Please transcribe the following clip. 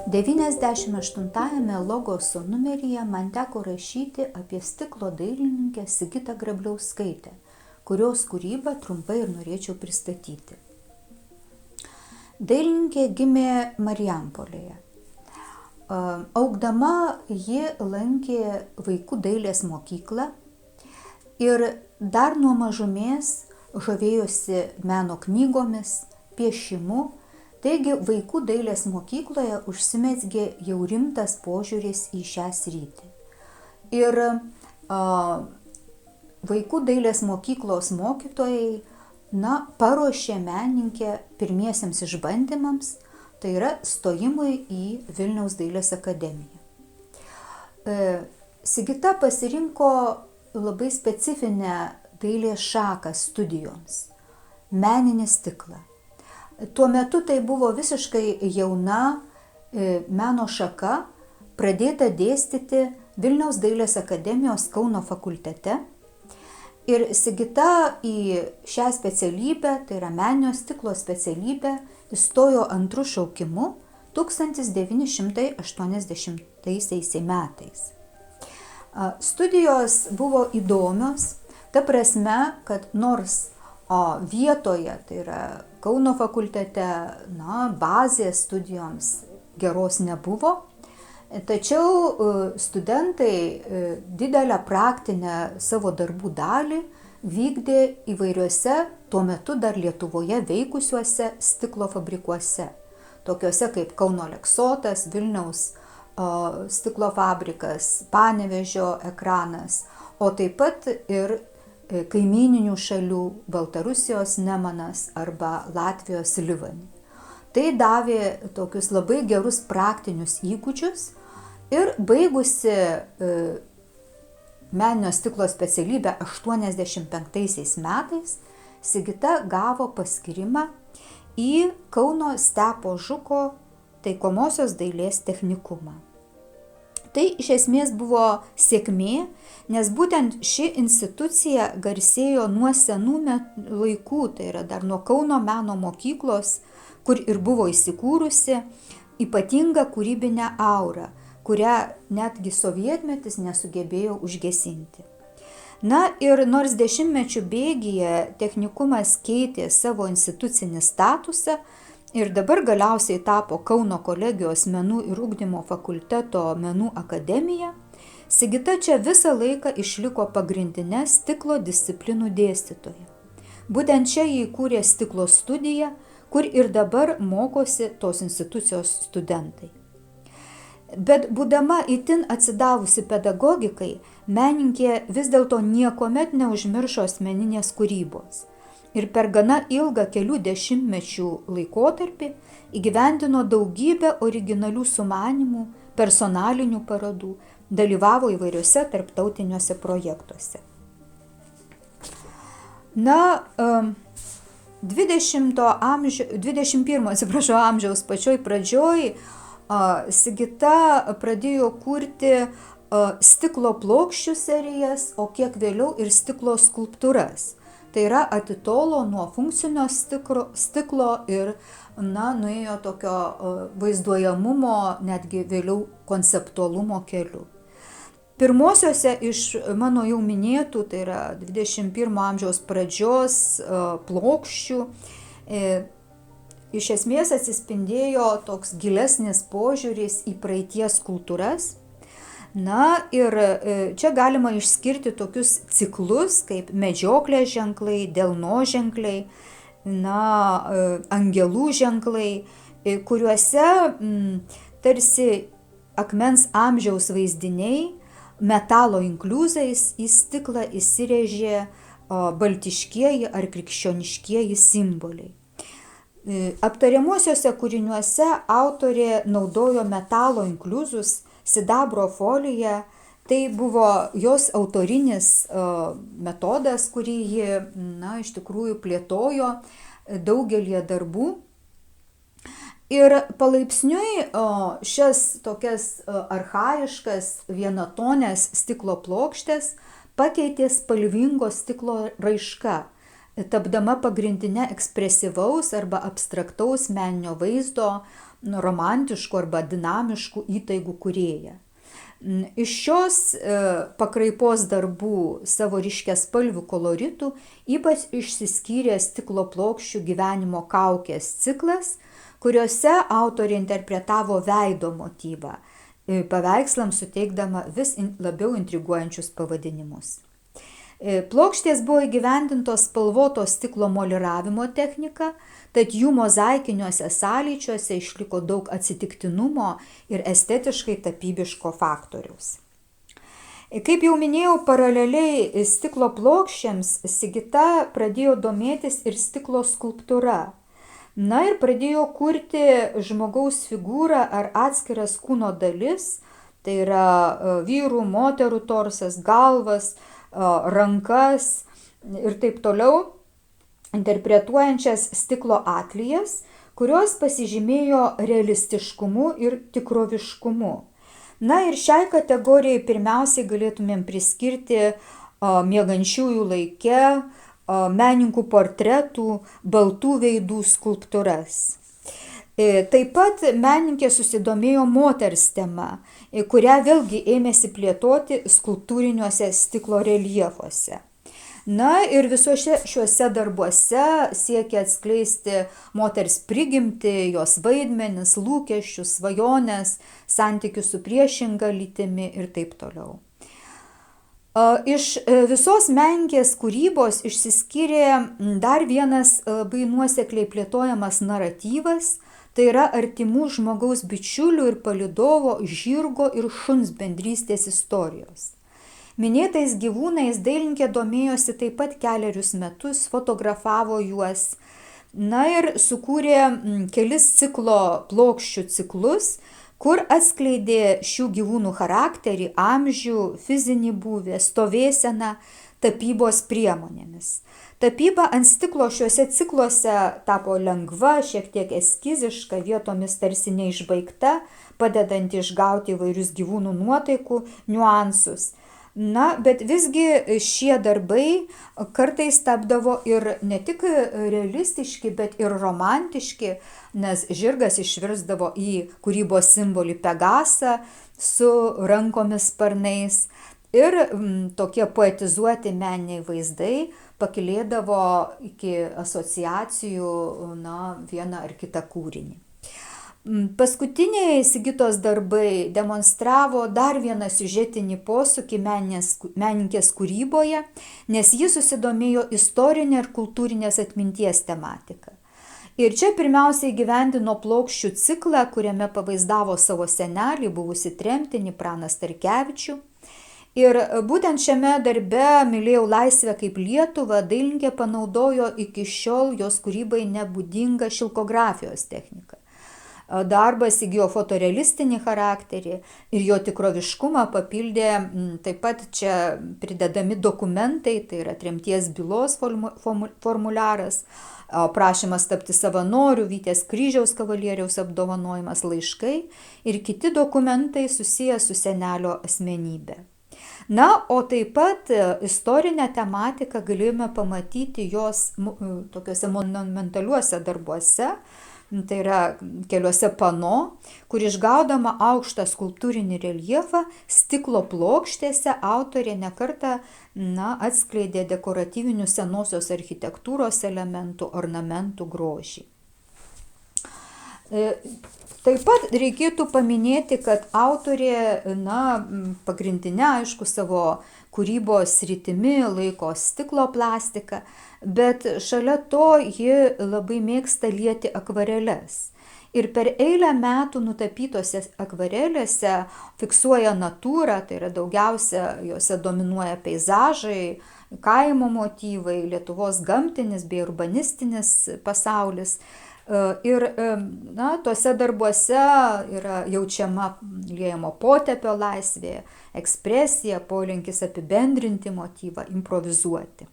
98-ame Logoso numeryje man teko rašyti apie stiklo dailininkę Sigitą Grabliauskaitę, kurios kūrybą trumpai ir norėčiau pristatyti. Dailininkė gimė Marijampolėje. Augdama ji lankė vaikų dailės mokyklą ir dar nuo mažumės žavėjosi meno knygomis, piešimu. Taigi vaikų dailės mokykloje užsimezgė jau rimtas požiūris į šią sritį. Ir vaikų dailės mokyklos mokytojai paruošė menininkę pirmiesiems išbandymams, tai yra stojimui į Vilniaus dailės akademiją. Sigita pasirinko labai specifinę dailės šaką studijoms – meninį stiklą. Tuo metu tai buvo visiškai jauna meno šaka, pradėta dėstyti Vilniaus dailės akademijos Kauno fakultete. Ir Sigita į šią specialybę, tai yra meninio stiklo specialybę, įstojo antru šaukimu 1980 metais. Studijos buvo įdomios, ta prasme, kad nors vietoje, tai yra Kauno fakultete, bazės studijoms geros nebuvo, tačiau studentai didelę praktinę savo darbų dalį vykdė įvairiuose tuo metu dar Lietuvoje veikusiuose stiklo fabrikuose, tokiuose kaip Kauno Aleksotas, Vilniaus stiklo fabrikas, Panevėžio Ekranas, o taip pat ir kaimyninių šalių Baltarusijos Nemanas arba Latvijos Livani. Tai davė tokius labai gerus praktinius įgūdžius ir baigusi meninio stiklo specialybę 85 metais Sigita gavo paskyrimą į Kauno Stepo Žuko taikomosios dailės technikumą. Tai iš esmės buvo sėkmė, nes būtent ši institucija garsėjo nuo senų laikų, tai yra dar nuo Kauno meno mokyklos, kur ir buvo įsikūrusi, ypatinga kūrybinė aura, kurią netgi sovietmetis nesugebėjo užgesinti. Ir nors dešimtmečių bėgyje technikumas keitė savo institucinį statusą, ir dabar galiausiai tapo Kauno kolegijos menų ir ugdymo fakulteto menų akademija, Sigita čia visą laiką išliko pagrindinė stiklo disciplinų dėstytoja. Būtent čia jį įkūrė stiklo studiją, kur ir dabar mokosi tos institucijos studentai. Bet būdama itin atsidavusi pedagogikai, menininkė vis dėlto niekuomet neužmiršo asmeninės kūrybos. Ir per gana ilgą kelių dešimtmečių laikotarpį įgyvendino daugybę originalių sumanymų, personalinių parodų, dalyvavo įvairiuose tarptautiniuose projektuose. 21 amžiaus pačioj pradžioj Sigita pradėjo kurti stiklo plokščių serijas, o kiek vėliau ir stiklo skulptūras. Tai yra atitolo nuo funkcinio stiklo ir nuėjo tokio vaizduojamumo, netgi vėliau konceptualumo keliu. Pirmosiuose iš mano jau minėtų, tai yra 21 amžiaus pradžios plokščių, iš esmės atsispindėjo toks gilesnis požiūris į praeities kultūras. Ir čia galima išskirti tokius ciklus kaip medžioklės ženklai, delnoženkliai, angelų ženklai, kuriuose tarsi akmens amžiaus vaizdiniai metalo inkliuzais į stiklą įsirėžė baltiškieji ar krikščioniškieji simboliai. Aptariamuosiuose kūriniuose autorė naudojo metalo inkliuzus, sidabro foliją, tai buvo jos autorinis metodas, kurį ji iš tikrųjų plėtojo daugelį darbų. Ir palaipsniui šias tokias archaiškas vienatonės stiklo plokštės pakeitė spalvingo stiklo raiška, tapdama pagrindinė ekspresyvaus arba abstraktaus meninio vaizdo romantiškų arba dinamiškų įtaigų kūrėja. Iš šios pakraipos darbų savo ryškiaspalvių koloritų ypač išsiskyrė stiklo plokščių gyvenimo kaukės ciklas, kuriuose autorė interpretavo veido motyvą, paveikslams suteikdama vis labiau intriguojančius pavadinimus. Plokštės buvo įgyvendintos spalvoto stiklo moliravimo technika, tad jų mozaikiniuose sąlyčiuose išliko daug atsitiktinumo ir estetiškai tapybiško faktoriaus. Kaip jau minėjau, paraleliai stiklo plokščiams Sigita pradėjo domėtis ir stiklo skulptūra. Na ir pradėjo kurti žmogaus figūrą ar atskiras kūno dalis, tai yra vyrų, moterų torsas, galvas, rankas ir taip toliau, interpretuojančias stiklo atlijas, kurios pasižymėjo realistiškumu ir tikroviškumu. Na ir šiai kategorijai pirmiausiai galėtumėm priskirti miegančiųjų laike, menininkų portretų, baltų veidų skulptūras. Taip pat menininkė susidomėjo moters tema, kurią vėlgi ėmėsi plėtoti skulptūriniuose stiklo reljefuose. Na ir visuose šiuose darbuose siekia atskleisti moters prigimtį, jos vaidmenis, lūkesčius, svajones, santykius su priešinga lytimi ir taip toliau. Iš visos menininkės kūrybos išsiskyrė dar vienas labai nuosekliai plėtojamas naratyvas, tai yra artimų žmogaus bičiulių ir palydovo žirgo ir šuns bendrystės istorijos. Minėtais gyvūnais dailininkė domėjosi taip pat kelerius metus, fotografavo juos, na ir sukūrė kelis ciklo plokščių ciklus, kur atskleidė šių gyvūnų charakterį, amžių, fizinį būvį, stovėseną tapybos priemonėmis. Tapyba ant stiklo šiuose cikluose tapo lengva, šiek tiek eskiziška, vietomis tarsi neišbaigta, padedanti išgauti įvairius gyvūnų nuotaikų niuansus. Na, bet visgi šie darbai kartais tapdavo ir ne tik realistiški, bet ir romantiški, nes žirgas išvirsdavo į kūrybos simbolį Pegasą su rankomis sparnais ir tokie poetizuoti meniniai vaizdai pakilėdavo iki asociacijų vieną ar kitą kūrinį. Paskutiniai Sigitos darbai demonstravo dar vieną siužetinį posūkį menininkės kūryboje, nes ji susidomėjo istorinė ir kultūrinės atminties tematika. Ir čia pirmiausiai įgyvendino plokščių ciklą, kuriame pavaizdavo savo senelį, buvusį tremtinį Praną Starkevičių. Ir būtent šiame darbe Mylėjau laisvę kaip Lietuvą dailininkė panaudojo iki šiol jos kūrybai nebūdingą šilkografijos techniką. Darbas įgijo fotorealistinį charakterį ir jo tikroviškumą papildė taip pat čia pridedami dokumentai, tai yra tremties bylos formuliaras, prašymas tapti savanoriu, Vyties kryžiaus kavalieriaus apdovanojimas, laiškai ir kiti dokumentai susiję su senelio asmenybė. Na, o taip pat istorinę tematiką galėjome pamatyti jos tokiuose monumentaliuose darbuose, tai yra keliuose pano, kur išgaudama aukštą skulptūrinį reljefą stiklo plokštėse autorė nekartą atskleidė dekoratyvinių senosios architektūros elementų, ornamentų grožį. Taip pat reikėtų paminėti, kad autorė, pagrindinė, aišku, savo kūrybos sritimi laiko stiklo plastiką, bet šalia to ji labai mėgsta lieti akvareles. Ir per eilę metų nutapytose akvarelėse fiksuoja natūrą, tai yra daugiausia jose dominuoja peizažai, kaimo motyvai, Lietuvos gamtinis bei urbanistinis pasaulis. Ir tuose darbuose yra jaučiama liejamo potėpio laisvė, ekspresija, polinkis apibendrinti motyvą, improvizuoti.